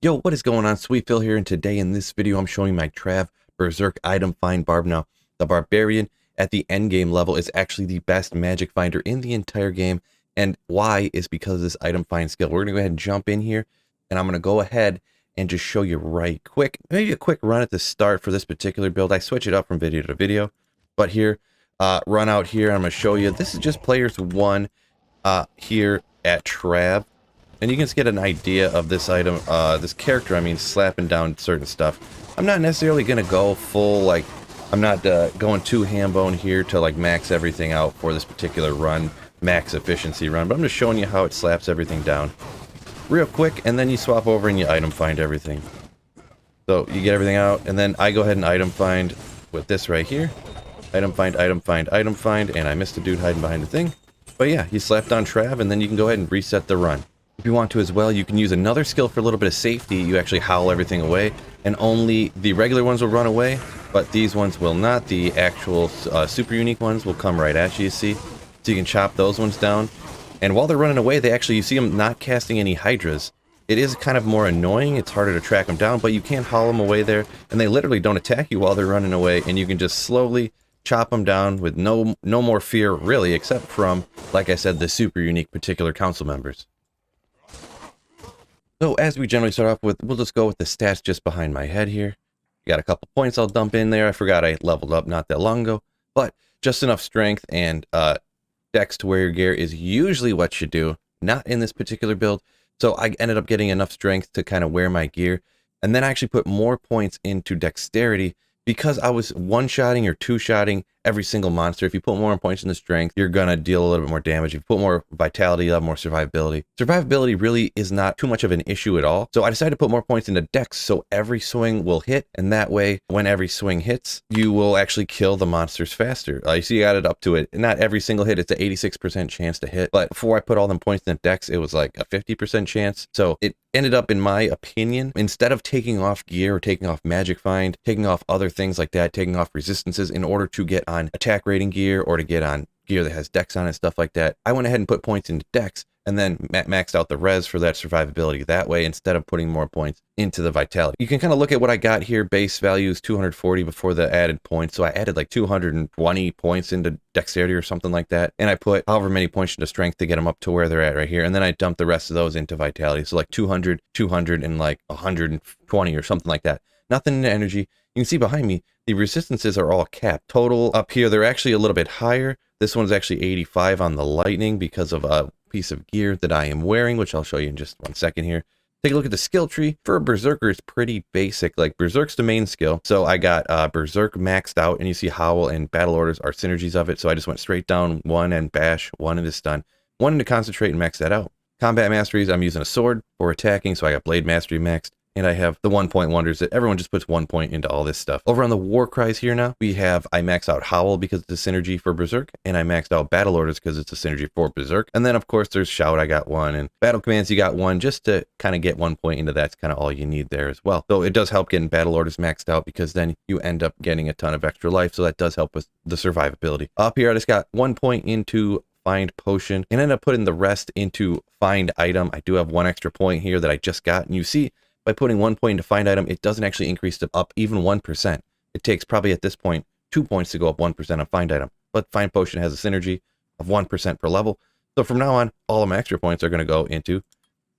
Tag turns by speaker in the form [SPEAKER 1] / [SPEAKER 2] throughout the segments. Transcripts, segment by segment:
[SPEAKER 1] Yo, what is going on? Sweet Phil here, and today in this video I'm showing my Trav Berserk item find barb. Now, the Barbarian at the end game level is actually the best magic finder in the entire game, and why is because of this item find skill. We're going to go ahead and jump in here, and I'm going to go ahead and just show you right quick, maybe a quick run at the start for this particular build. I switch it up from video to video, but here, run out here, I'm going to show you. This is just players 1 here at Trav. And you can just get an idea of this item, this character, I mean, slapping down certain stuff. I'm not necessarily going to go full, like, I'm not going too ham-bone here to, like, max everything out for this particular run, max efficiency run, but I'm just showing you how it slaps everything down real quick, and then you swap over and you item find everything. So you get everything out, and then I go ahead and item find with this right here. Item find, item find, item find, and I missed a dude hiding behind the thing. But yeah, you slap down Trav, and then you can go ahead and reset the run. If you want to as well, you can use another skill for a little bit of safety. You actually howl everything away, and only the regular ones will run away, but these ones will not. The actual super unique ones will come right at you, you see? So you can chop those ones down. And while they're running away, they actually, you see them not casting any hydras. It is kind of more annoying. It's harder to track them down, but you can howl them away there, and they literally don't attack you while they're running away, and you can just slowly chop them down with no more fear, really, except from, like I said, the super unique particular council members. So as we generally start off with, we'll just go with the stats just behind my head here. Got a couple points I'll dump in there. I forgot I leveled up not that long ago, but just enough strength and dex to wear your gear is usually what you do, not in this particular build. So I ended up getting enough strength to kind of wear my gear, and then I actually put more points into dexterity because I was one-shotting or two-shotting every single monster. If you put more points into strength, you're gonna deal a little bit more damage. If you put more vitality, you'll have more survivability. Survivability really is not too much of an issue at all. So I decided to put more points into dex, so every swing will hit, and that way, when every swing hits, you will actually kill the monsters faster. You see, I added up to it. Not every single hit, it's an 86% chance to hit, but before I put all them points in dex, it was like a 50% chance. So it ended up, in my opinion, instead of taking off gear or taking off magic find, taking off other things like that, taking off resistances in order to get on attack rating gear or to get on gear that has dex on it and stuff like that, I went ahead and put points into dex and then maxed out the res for that survivability that way instead of putting more points into the vitality. You can kind of look at what I got here. Base value is 240 before the added points, so I added like 220 points into dexterity or something like that, and I put however many points into strength to get them up to where they're at right here, and then I dumped the rest of those into vitality, so like 200, 200, and like 120 or something like that. Nothing into energy. You can see behind me, the resistances are all capped. Total up here, they're actually a little bit higher. This one's actually 85 on the lightning because of a piece of gear that I am wearing, which I'll show you in just 1 second here. Take a look at the skill tree. For a Berserker, it's pretty basic. Like, Berserk's the main skill. So I got Berserk maxed out, and you see Howl and Battle Orders are synergies of it. So I just went straight down 1 and bash, 1 into stun, 1 into concentrate, and max that out. Combat masteries, I'm using a sword for attacking, so I got Blade Mastery maxed. And I have the 1-point wonders that everyone just puts 1 point into all this stuff. Over on the war cries here now, we have, I maxed out Howl because it's a synergy for Berserk, and I maxed out Battle Orders because it's a synergy for Berserk. And then of course there's Shout, I got 1, and Battle Commands, you got 1, just to kind of get 1 point into that's kind of all you need there as well. So it does help getting Battle Orders maxed out because then you end up getting a ton of extra life, so that does help with the survivability. Up here I just got 1 point into Find Potion, and ended up putting the rest into Find Item. I do have 1 extra point here that I just got, and you see, by putting 1 point into Find Item, it doesn't actually increase to up even 1%. It takes probably at this point 2 points to go up 1% on Find Item. But Find Potion has a synergy of 1% per level. So from now on, all of my extra points are going to go into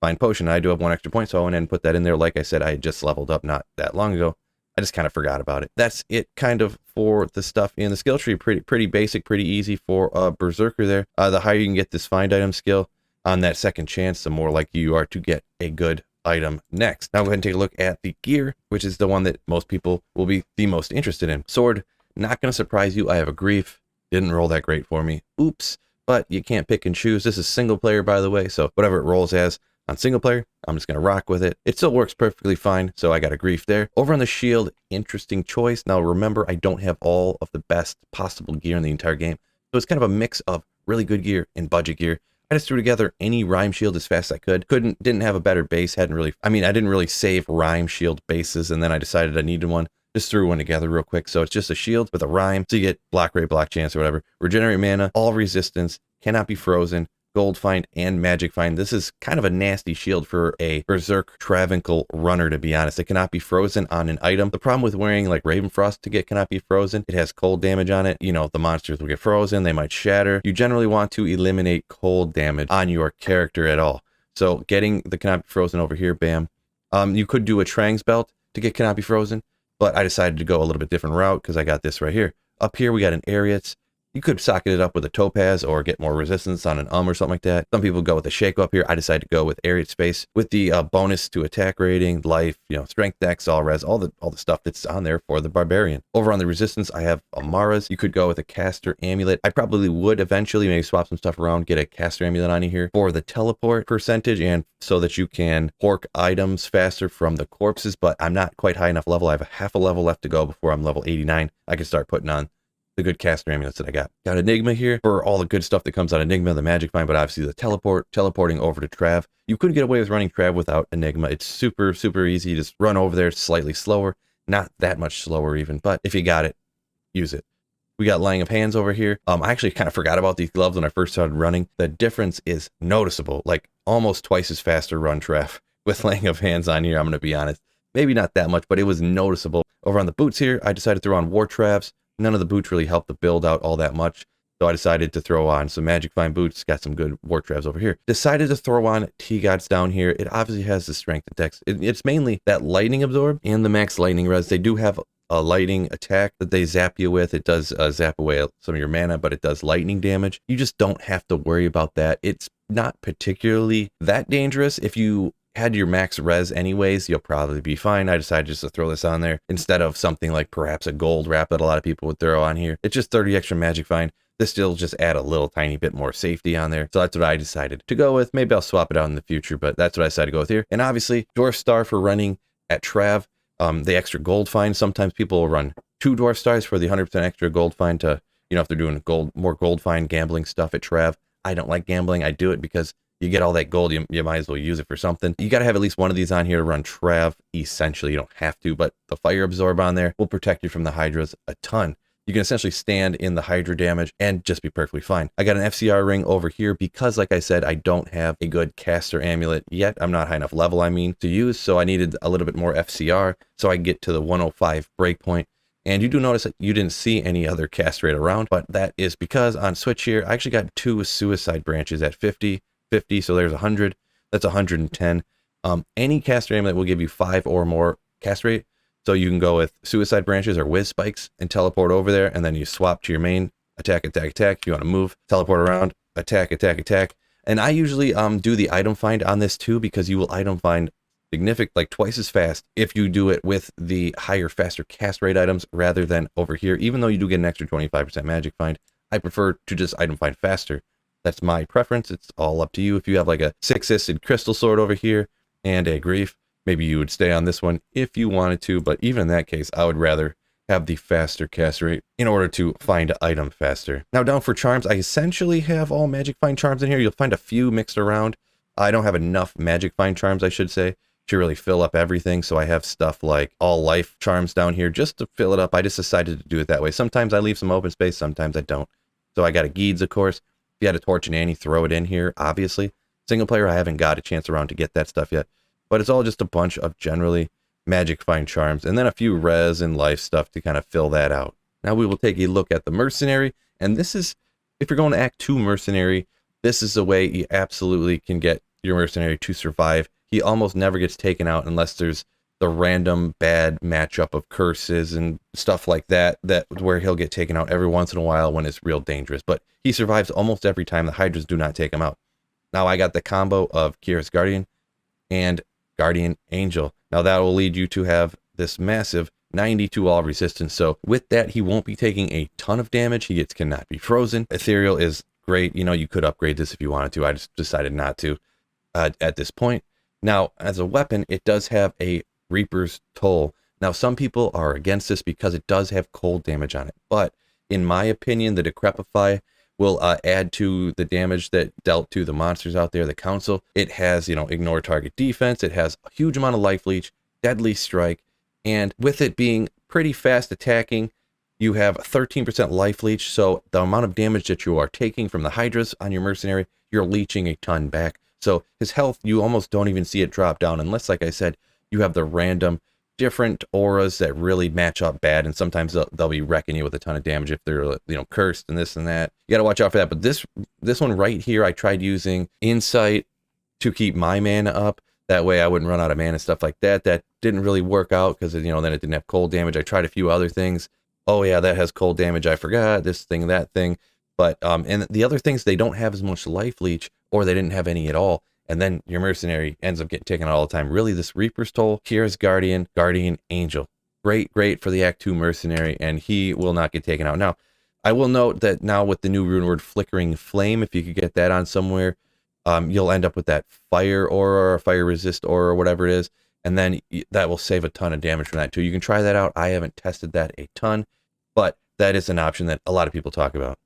[SPEAKER 1] Find Potion. I do have 1 extra point, so I went ahead and put that in there. Like I said, I had just leveled up not that long ago. I just kind of forgot about it. That's it kind of for the stuff in the skill tree. Pretty basic, pretty easy for a Berserker there. The higher you can get this Find Item skill on that second chance, the more likely you are to get a good item next. Now go ahead and take a look at the gear, which is the one that most people will be the most interested in. Sword, not going to surprise you. I have a grief. Didn't roll that great for me. Oops. But you can't pick and choose. This is single player, by the way, so whatever it rolls as on single player, I'm just going to rock with it. It still works perfectly fine, so I got a grief there. Over on the shield, interesting choice. Now remember, I don't have all of the best possible gear in the entire game, so it's kind of a mix of really good gear and budget gear. I just threw together any rhyme shield as fast as I could. Didn't have a better base. I didn't really save rhyme shield bases, and then I decided I needed one. Just threw one together real quick. So it's just a shield with a rhyme. So you get block rate, block chance, or whatever. Regenerate mana, all resistance, cannot be frozen, gold find, and magic find. This is kind of a nasty shield for a Berserk Travincal runner, to be honest. It cannot be frozen on an item. The problem with wearing like Raven Frost to get cannot be frozen, it has cold damage on it. You know, the monsters will get frozen, they might shatter. You generally want to eliminate cold damage on your character at all. So getting the cannot be frozen over here, bam. You could do a Trang's belt to get cannot be frozen, but I decided to go a little bit different route because I got this right here. Up here we got an Ariats. You could socket it up with a Topaz or get more resistance on an or something like that. Some people go with a Shake up here. I decided to go with Ariat Space with the bonus to attack rating, life, you know, strength, dex, all res, all the stuff that's on there for the Barbarian. Over on the resistance, I have Amara's. You could go with a Caster Amulet. I probably would eventually maybe swap some stuff around, get a Caster Amulet on you here for the teleport percentage and so that you can pork items faster from the corpses, but I'm not quite high enough level. I have a half a level left to go before I'm level 89. I can start putting on the good caster amulets that I got. Got Enigma here for all the good stuff that comes out of Enigma, the magic find, but obviously the teleporting over to Trav. You couldn't get away with running Trav without Enigma. It's super, super easy. Just run over there, slightly slower, not that much slower even, but if you got it, use it. We got Laying of Hands over here. I actually kind of forgot about these gloves when I first started running. The difference is noticeable, like almost twice as fast to run Trav with Laying of Hands on here, I'm going to be honest. Maybe not that much, but it was noticeable. Over on the boots here, I decided to throw on War Travs. None of the boots really helped the build out all that much, so I decided to throw on some Magic Find boots. Got some good War Travs over here. Decided to throw on T-Gods down here. It obviously has the strength and dex. It's mainly that lightning absorb and the max lightning res. They do have a lightning attack that they zap you with. It does zap away some of your mana, but it does lightning damage. You just don't have to worry about that. It's not particularly that dangerous. If you had your max res anyways, you'll probably be fine. I decided just to throw this on there instead of something like perhaps a gold wrap that a lot of people would throw on here. It's just 30 extra magic find. This still just add a little tiny bit more safety on there. So that's what I decided to go with. Maybe I'll swap it out in the future, but that's what I decided to go with here. And obviously Dwarf Star for running at Trav. The extra gold find. Sometimes people will run 2 Dwarf Stars for the 100% extra gold find to, you know, if they're doing more gold find gambling stuff at Trav. I don't like gambling. I do it because you get all that gold, you might as well use it for something. You got to have at least one of these on here to run Trav. Essentially, you don't have to, but the Fire Absorb on there will protect you from the Hydras a ton. You can essentially stand in the Hydra damage and just be perfectly fine. I got an FCR ring over here because, like I said, I don't have a good caster amulet yet. I'm not high enough level, to use, so I needed a little bit more FCR so I can get to the 105 breakpoint. And you do notice that you didn't see any other cast rate around, but that is because on Switch here, I actually got 2 suicide branches at 50, so there's 100, that's 110. Any caster amulet will give you 5 or more cast rate, so you can go with suicide branches or whiz spikes and teleport over there, and then you swap to your main attack. You want to move, teleport around, attack, and I usually do the item find on this too, because you will item find significant, like twice as fast if you do it with the higher, faster cast rate items rather than over here. Even though you do get an extra 25% magic find, I prefer to just item find faster. That's my preference. It's all up to you. If you have like a 6-assisted crystal sword over here and a grief, maybe you would stay on this one if you wanted to, but even in that case, I would rather have the faster cast rate in order to find an item faster. Now down for charms, I essentially have all magic find charms in here. You'll find a few mixed around. I don't have enough magic find charms, I should say, to really fill up everything. So I have stuff like all life charms down here just to fill it up. I just decided to do it that way. Sometimes I leave some open space, sometimes I don't. So I got a Geeds, of course. If you had a Torch and Annie, throw it in here, obviously. Single player, I haven't got a chance around to get that stuff yet. But it's all just a bunch of generally magic find charms, and then a few res and life stuff to kind of fill that out. Now we will take a look at the Mercenary, and this is, if you're going to Act 2 Mercenary, this is the way you absolutely can get your Mercenary to survive. He almost never gets taken out unless there's the random bad matchup of curses and stuff like that, where he'll get taken out every once in a while when it's real dangerous. But he survives almost every time. The Hydras do not take him out. Now I got the combo of Kira's Guardian and Guardian Angel. Now that will lead you to have this massive 92 all resistance. So with that, he won't be taking a ton of damage. He cannot be frozen. Ethereal is great. You know, you could upgrade this if you wanted to. I just decided not to at this point. Now, as a weapon, it does have a Reaper's Toll. Now, some people are against this because it does have cold damage on it. But in my opinion, the Decrepify will add to the damage that dealt to the monsters out there, the council. It has, ignore target defense. It has a huge amount of life leech, deadly strike, and with it being pretty fast attacking, you have 13% life leech. So the amount of damage that you are taking from the Hydras on your Mercenary you're leeching a ton back. So his health, you almost don't even see it drop down unless, like I said, you have the random different auras that really match up bad, and sometimes they'll be wrecking you with a ton of damage if they're, you know, cursed and this and that. You got to watch out for that. But this one right here, I tried using Insight to keep my mana up. That way I wouldn't run out of mana and stuff like that. That didn't really work out because, you know, then it didn't have cold damage. I tried a few other things. Oh yeah, that has cold damage. I forgot this thing, that thing. But and the other things, they don't have as much life leech, or they didn't have any at all. And then your Mercenary ends up getting taken out all the time. Really, this Reaper's Toll, Kira's Guardian, Guardian Angel. Great for the Act 2 Mercenary, and he will not get taken out. Now, I will note that now with the new rune word Flickering Flame, if you could get that on somewhere, you'll end up with that fire aura or fire resist aura or whatever it is, and then that will save a ton of damage from that too. You can try that out. I haven't tested that a ton, but that is an option that a lot of people talk about.